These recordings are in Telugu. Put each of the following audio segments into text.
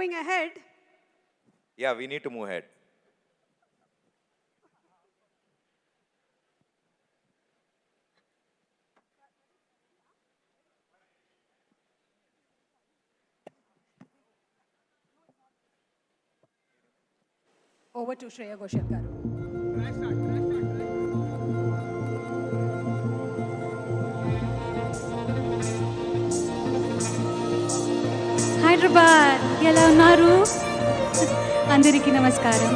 going ahead. Yeah, we need to move ahead. Over to Shreya Ghoshal garu. Hyderabad ఎలా ఉన్నారు? అందరికీ నమస్కారం.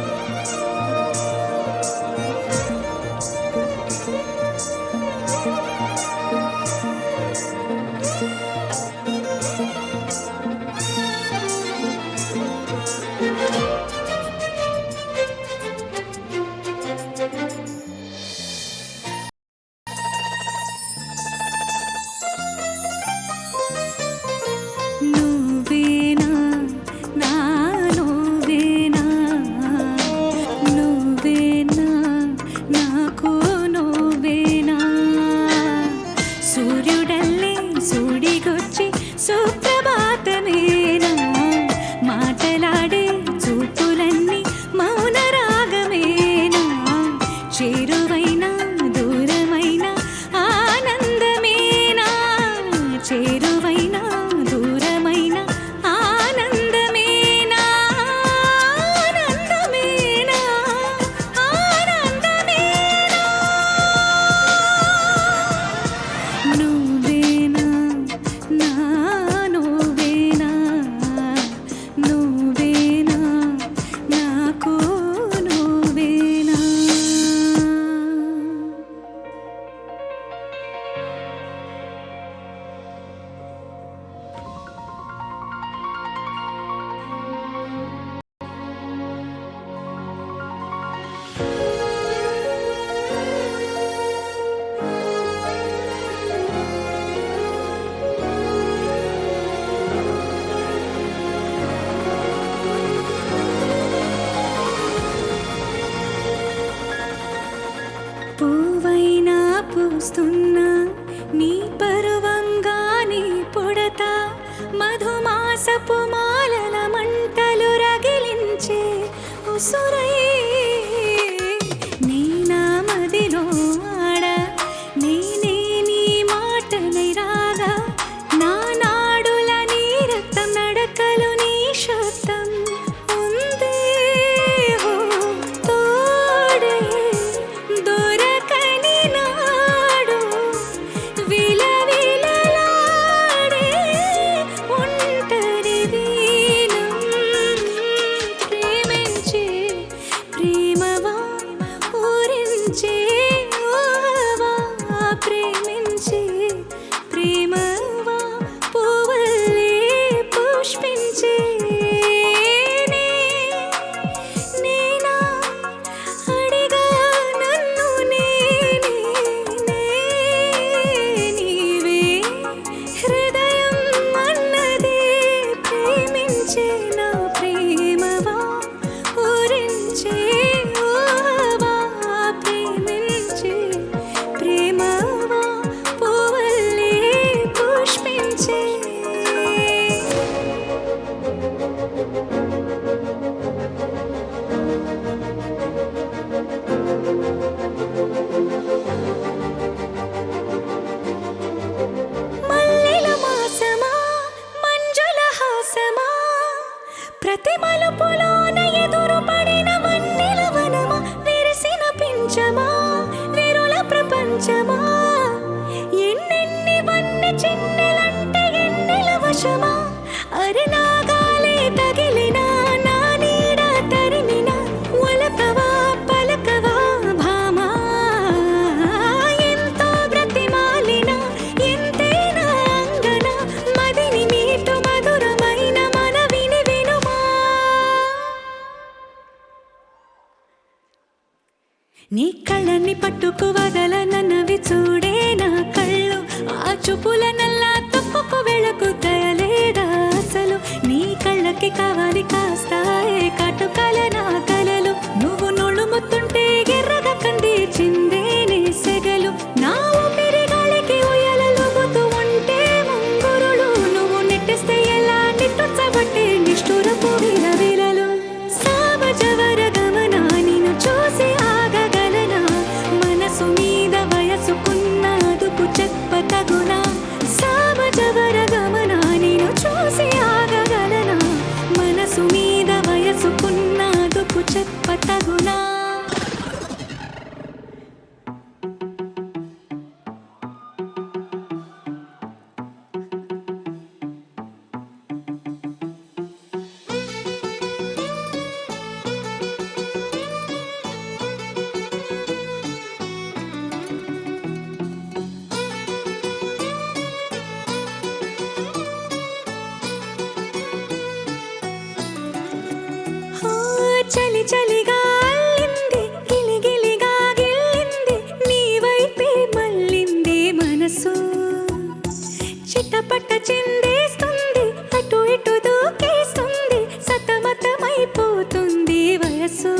పూవైనా పూస్తున్నా నీ పరువంగానే పుడతా మధుమాసపు మాలల మంటలు రగిలించే ఉసురై నీ నా మదిలో ఆడ నేనే నీ మాటనై రాగా నా నాడుల నీ రక్తం నడకలు నీ శబ్దం ఉందే హో తోడే దొరకని నాడు విలవిలలాడే ఒంటరి వీణం ప్రేమించే ప్రేమవా ఊరించే ఊహవా ప్రేమించే ప్రేమవా పువ్వులే పుష్పించే నేనా అడిగా నన్ను నేనే నీవే హృదయం అన్నదే ప్రేమించే నా ప్రేమవా ఊరించే ఊహవా ప్రేమించే ప్రేమవా పువ్వులే పుష్పించే మల్లెల మాసమా మంజుల హాసమా ప్రతి మలుపులోన ఎదురు పడిన వన్నెల వనమా విరిసిన పించమా విరుల ప్రపంచమా ఎన్నెన్ని వన్నె చిన్నెలంటే ఎన్నెల వశమా అరనాగాలే తగిలినా నా నీడ తరిమినా ఒలకవా పలకవా భామా ఎంతో బ్రతిమాలినా ఎంతైనా అంగన మదిని మీటు మధురమైన మనవిని వినుమా నీ కళ్ళని పట్టుకు వదలనన్నవి చూడే నా కళ్ళు ఆ చూపుల నల్లా తప్పుకు వెళకు తయలేదా అసలు నీ కళ్ళకి కావాలి కాస్తాయే కాటుకాల నా కలలు నువ్వు నోళ్ళు ముత్తుంటే ఎర్రగా కంది చిందేనే సెగలు నా ఊపిరి గాలికి ఉయ్యాలలుగుతూ ఉంటే ముంగురులు నువ్వు నెట్టేస్తే ఎలా నిట్టుచ్చబట్టే నిష్ఠురపు చలి చలిగా అల్లింది గిలిగిలిగా గిల్లింది నీ వైపే మళ్ళింది మనసు చిట్టపట్ట చిందేస్తుంది అటు ఇటు దూకేస్తుంది సతమతమైపోతుంది వయసు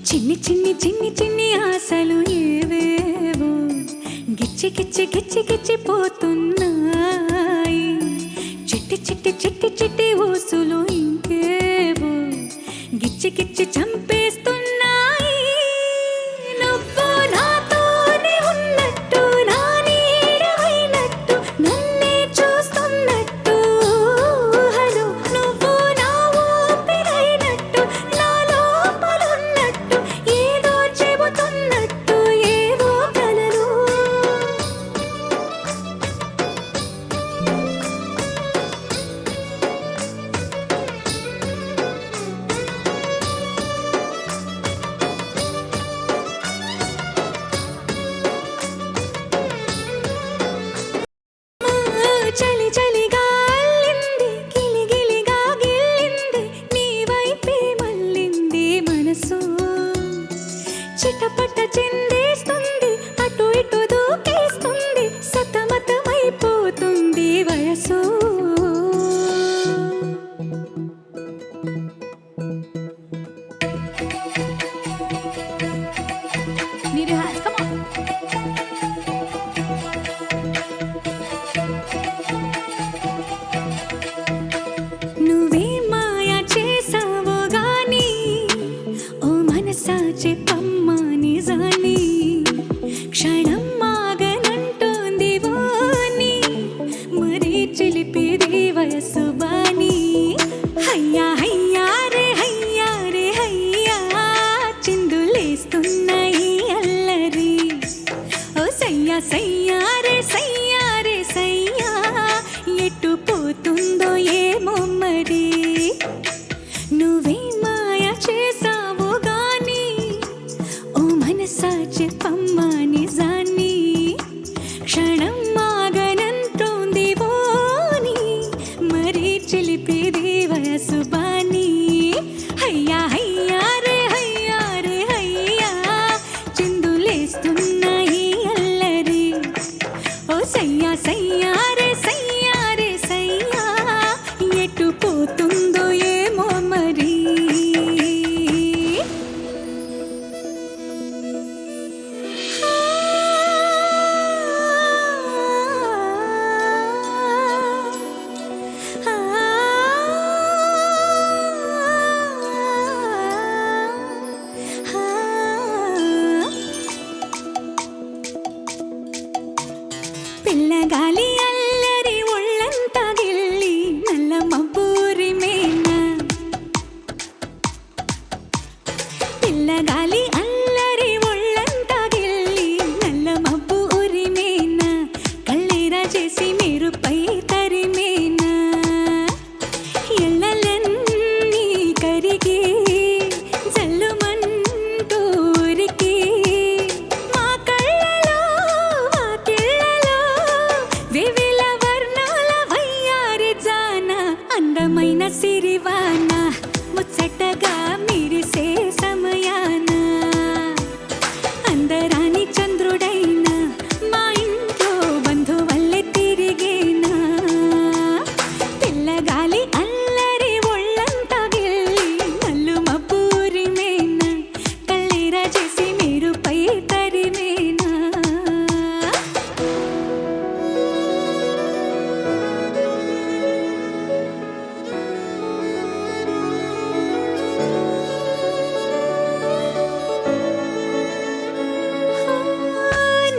చిన్ని చిన్ని చిన్ని చిన్ని ఆశలు ఏవేవో గిచ్చి గిచ్చి గిచ్చి గిచ్చిపోతున్నాయి చిట్టి చిట్టి చిట్టి చిట్టి ఊసులు ఇంకేవో గిచ్చి గిచ్చి చంపేస్తున్నాయి నువ్వు నాతోనే ఉన్నట్టు నా నీడవైనట్టు నన్నే చూస్తున్నట్టు హలో నువ్వు నా ఊపిరైనట్టు నా లోపలున్నట్టు ఏదో చెబుతున్నట్టు ఏవో కలలు చలి చలిగా అల్లింది గిలిగిలిగా గిల్లింది నీ వైపే మళ్ళింది మనసు చిటపట చిందేస్తుంది అటు ఇటు దూకేస్తుంది సతమతమైపోతుంది వయసు Need your hands, come on. నువ్వే మాయా చేసావో గాని ఓ మనసా చెప్పమ్మా నిజాన్ని క్షణం మాగనంటోంది వాణి మరీ చిలిపిది వయసు బాని హయ్యా హయ్యా రే హయ్యా రే హయ్యా చిందులేస్తున్నాయి అల్లరి ఓ సయ్యా సయ్యా రే సయ్యా రే సయ్యా ఎటు పోతుందో ఏమో మరి నువ్వే మాయ చేసావో గాని ఓ మనసా చెప్పమ్మా నిజాన్ని క్షణం మాగనంటోంది వాణి మరీ చిలిపిది వయసు బాని హయ్యా హయ్యా రే హయ్యా రే హయ్యా చిందులేస్తున్నాయి అల్లరి ఓ సయ్యా సయ్యా రే సయ్యా రే సయ్యా ఎటు పోతుందో ఏమో మరి పిల్లగాలి అల్లరి ఒళ్ళంతా గిల్లి నల్ల మబ్బూరి మేన పిల్లగాలి అల్లరి ఒళ్ళంతా గిల్లి నల్ల మబ్బూరి మేన కళ్ళేరా చేసి మీరు పై తరిమేనా ఎల్లలన్నీ కరిగి జల్లుమంటూరికి మా కళ్ళలో వాకిళ్ళలో వివిల వర్ణాల వయ్యారి జాన అందమైన సిరివాన ముచ్చటగా మిరిసే సమయాన అందరాని చంద్రుడైన మా ఇంట్లో బంధువల్లే తిరిగేనా పిల్లగాలి అల్లరి ఒళ్ళంతా గిల్లి నల్లు మబ్బూరి మేన కళ్ళేరా చేసి మీరు పై తరిమేనా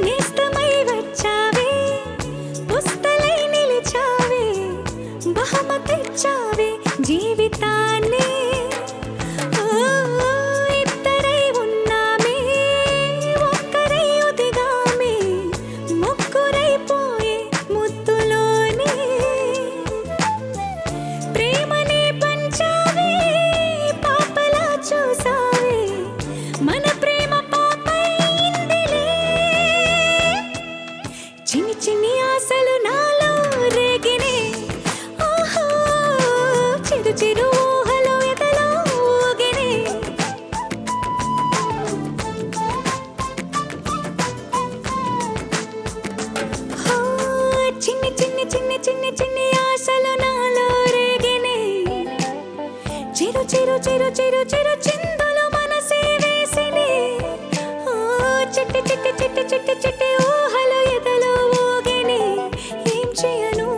నేస్తమై వచ్చావే పుస్తలై నిలిచావే బహుమతిచ్చావే జీవితాన్ని ఓ, ఇద్దరై ఉన్నామే ఒక్కరై ఒదిగామే ముగ్గురైపోయే ముద్దులోనే ప్రేమనే పంచావే పాపలా చూసావే మన ప్రేమ పాపైందిలే చిన్ని చిన్ని ఆశలు నాలో రేగినే ఓహో చిరు చిరు ఊహలు ఎదలో ఊగే చిరు చిరు చిరు చిరు చిరు చిందులు మనసే వేసినే ఓ చిట్టి చిట్టి చిట్టి చిట్టి చిట్టి ఊహలు ఎదలో ఊగినే ఏం చేయను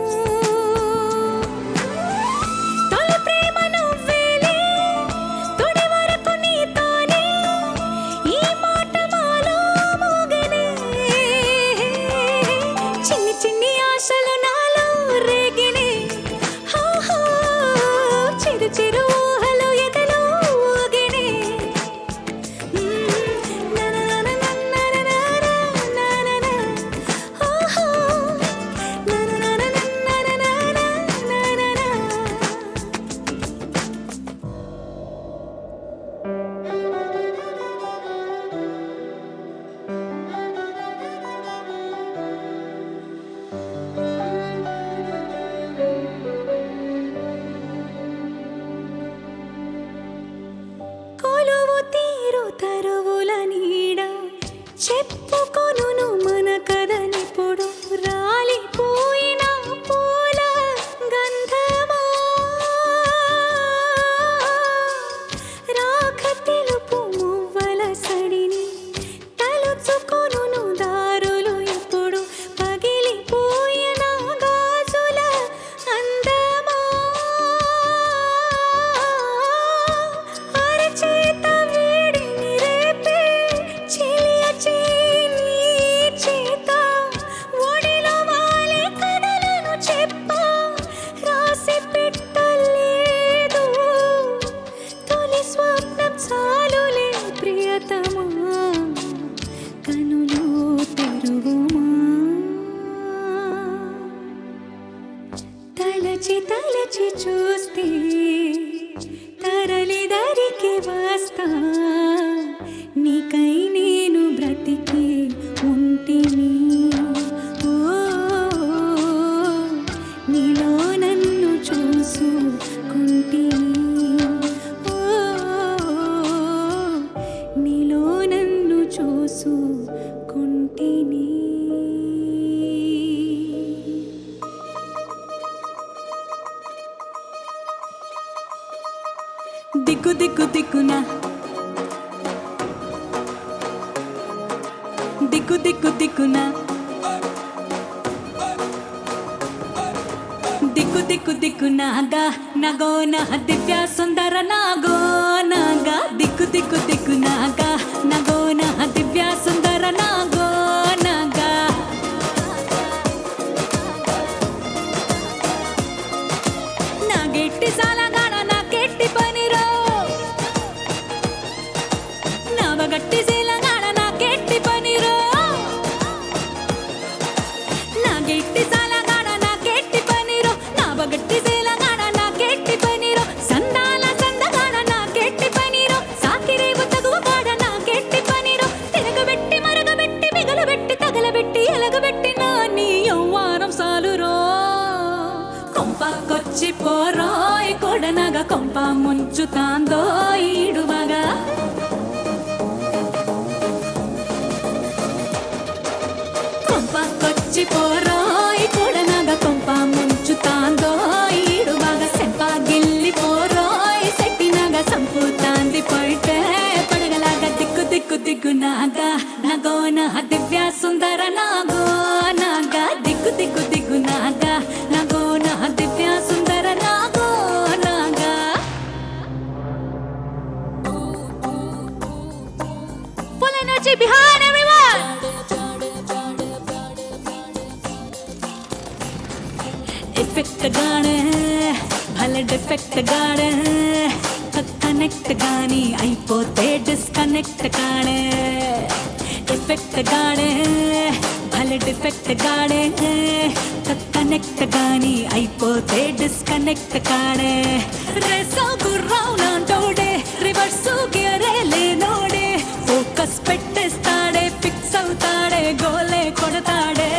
తొలి ప్రేమ నువ్వేలే తొడి వరకు నీతోనే ఈ మాట మాలో మోగనే చిన్ని చిన్ని ఆశలు నాలో రేగినే హో హో చిరు చిరు ఊహలు ఎదలో ఊగినే కొలువు తీరు తరువుల నీడ చెప్పుకొనును మన కథనిప్పుడు రాలిపోయిన పూల గంధమా రాక తెలుపు మువ్వల సడిని తలుచుకొనును దారులు ఎప్పుడు పగిలిపోయిన గాజుల అందమా అరచేత వేడిని రేపే చెలియ చేని చేత ఒడిలో వాలి కథలను చెప్పా రాసి పెట్టలేదు తొలి స్వప్నం చాలులే ప్రియతమా కనులు తెరువుమా తలచి తలచి చూస్తే తరలి దరికి వస్తా నీకై నేను బ్రతికి ఉంటిని ఓ నీలో నన్ను చూసుకుంటిని ఓ నీలో నన్ను చూసుకుంటిని దిక్కు దిక్కు దిక్కున దిక్కు దిక్కు దిక్కున దిక్కు దిక్కు దిక్కునాగా నగోన దివ్య సుందర నాగోనాగా దిక్కు దిక్కు దిక్కునాగా నగోన దివ్య సుందర నాగోనాగా నాగెట్టి సాలగాడ నాకెట్టి పనిరో నావగట్టి శీలగాడ నాకెట్టి పనిరో నాగెట్టి సాలగాడ నాకెట్టి పనిరో నావగట్టి శీలగాడ నాకెట్టి పనిరో సందాల సందగాడ నాకెట్టి పనిరో సాకిరేవు తగువగాడ నాకెట్టి పనిరో తిరగబెట్టి మరగబెట్టి మిగలబెట్టి తగలబెట్టి ఎలగబెట్టి నా నీ యవ్వానం సాలురో కొంపకొచ్చి పోరోయ్ కొడనగ కొంప ముంచుతాందో ఈడువగా కొంపకొచ్చి పోరోయ్ కొడనగ కొంప ముంచుతాందో ఈడువగా సెంపాగిల్లి పోరోయ్ సెట్టినగ సంపుతాంది పొయిటే పడగలాగా దిక్కు దిక్కు దిక్కునాగా నగోన దివ్య సుందర నాగోనాగా దిక్కు దిక్కు దిక్కునాగా నగోన దివ్య సుందర నాగోనాగా Full energy behind everyone. Effect gaane bhale defect gaane connect gaani అయిపోతే disconnect gaane effect gaane bhale defect gaane connect gaani అయిపోతే disconnect gaane రేసో గుర్రావు నాంటోడే రివర్స్ గేరే లేనోడే ఫోకస్ పెట్టేస్తాడే ఫిక్స్ అవుతాడే గోలే కొడతాడే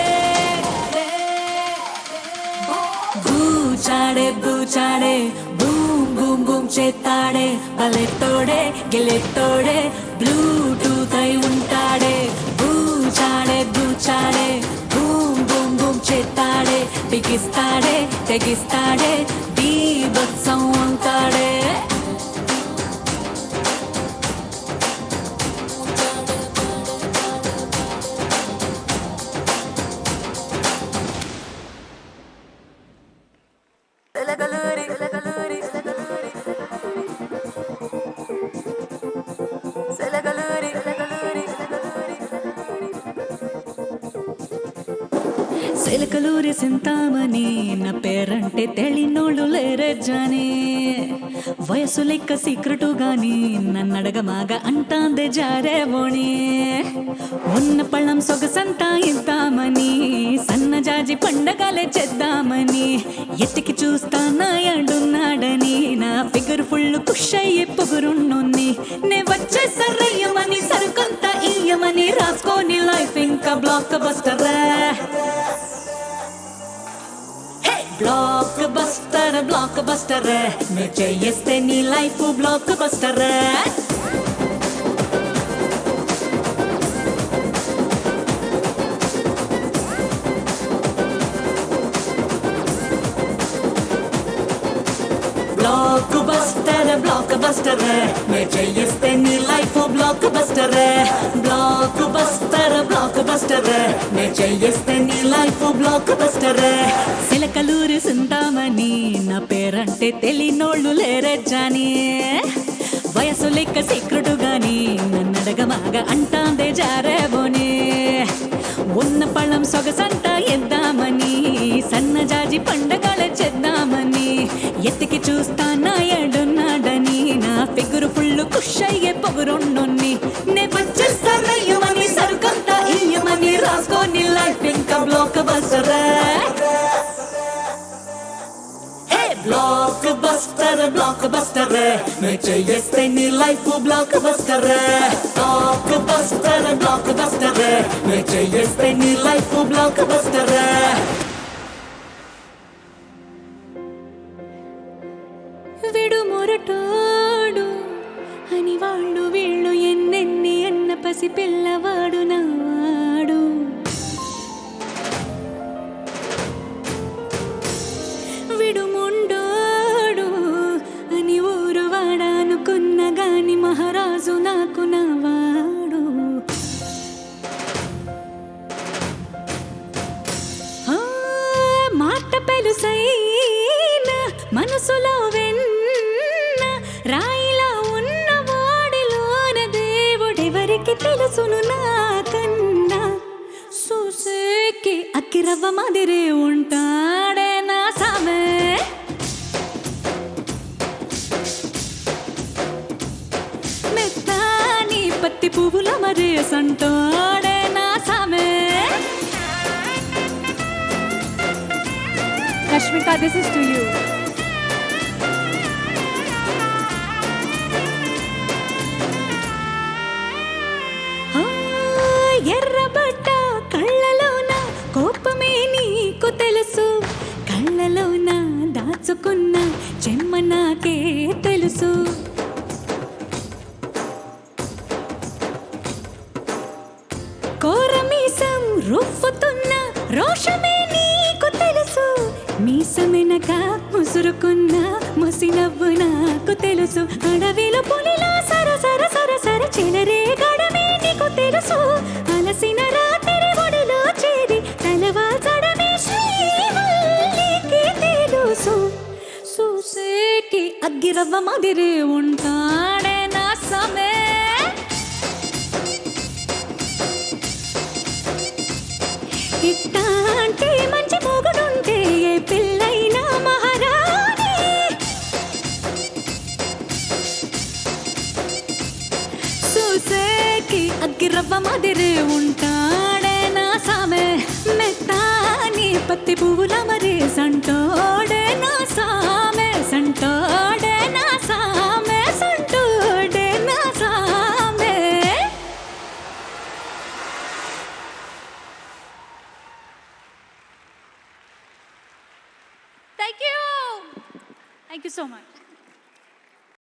బూచాడే బూచాడే బూమ్ బూమ్ బూమ్ చేస్తాడే బలెత్తోడే గెలెత్తోడే బ్లూటూత్ అయి ఉంటాడే బూచాడే బూచాడే బూమ్ బూమ్ బూమ్ చేస్తాడే బిగిస్తాడే తెగిస్తాడే బీభత్సం ఉంటాడే సిలకలూరి సింతామణి నా పేరంటే తెలినోళ్ళు లేరే జాని వయసు లెక్క సీక్రెటు గాని నన్నడగమాగా అంటాందే జారేవోణి ఉన్న పళ్ళం సొగసంతా ఇద్దామని సన్నజాజి పండగలే చేద్దామని ఎత్తికి చూస్తానాయడున్నాడని నా ఫిగర్ ఫుల్ కుష్ అయ్యే పొగురున్నోన్ని నే వచ్చేసరయ్యమని సరుకొంత ఇయ్యమని రాసుకోని లైఫ్ ఇంకా బ్లాక్ బస్టర్ బ్లాక్ బస్టర్ నే చేయిస్తే నీ life block buster block buster నే చేయిస్తే నీ లైఫ్ బ్లాక్ బస్టర్ నే చేయిస్తే నీ లైఫ్ బ్లాక్ బస్టర్ సిలకలూరి సింతామణి నా పేరంటే తెలినోళ్ళు లేరే జాని వయసు లెక్క సీక్రెటు గాని నన్నడగమాగా అంటాందే జారేబోని ఉన్న పళ్ళం సొగసంతా ఎద్దామని సన్నజాజి పండగల చేద్దామని ఎత్తికి చూస్తానాయడున్నాడని నా ఫిగురు ఫుల్ కుష్ అయ్యే పొగురున్నోన్ని నే వచ్చేస్తారయ్యమని సరుకంతా ఇయ్యమని రాసుకోని లైఫ్ ఇంకా బ్లాక్ బస్టర్ బ్లాక్ బస్టర్ నే చేయిస్తే నీ life block buster block buster నే చేయిస్తే నీ లైఫ్ బ్లాక్ బస్టర్ విడు మొరటోడు అని వాళ్ళు వీళ్ళు ఎన్నెన్ని అన్న పసి పిల్లవాడు నాడు విడు మొండోడు అని ఊరు వాడానుకున్న గాని మహారాజు నాకు నావాడు మాట పెలుసైనా మనసులో వెన్న రాయిలా ఉన్న వాడిలోన దేవుడెవరికి తెలుసును నాకన్నా చూసేకి అక్కిరవ్వ మాదిరే ఉంటాడే నా సామె మెత్తాని పత్తి పువ్వుల మరే సంటాడే నా సామె Rashmika, this is to you. ఎర్రబడ్డ కళ్ళలోన కోపమే నీకు తెలుసు కళ్ళలోన దాచుకున్న చెమ్మ నాకే తెలుసు కోరమీసం రుఫ్ఫుతున్న రోషమే నీకు తెలుసు మీసమెనక ముసురుకున్న ముసినవ్వు నాకు తెలుసు అడవిలో పులిలా సరసర సరసర చెలరే గడమే నీకు తెలుసు అలసిన రాత్రి ఒడిలో చేరి తలవాచడమే శ్రీవల్లికి తెలుసు చూసేటి అగ్గిరవ్వ మాదిరి ఉంటాడే నా సమే ఇట్టాంటి మంచి మొగుడుంటే ఏ పిల్లైనా మహారాణి చూసేకి అగ్గిరవ్వ మాదిరి ఉంటాడే నా సామె మెత్తాని పత్తి పువ్వుల మరి సంటోడే నా సామె సంటోడే నా సామె సంటోడే నా సామె Thank you so much.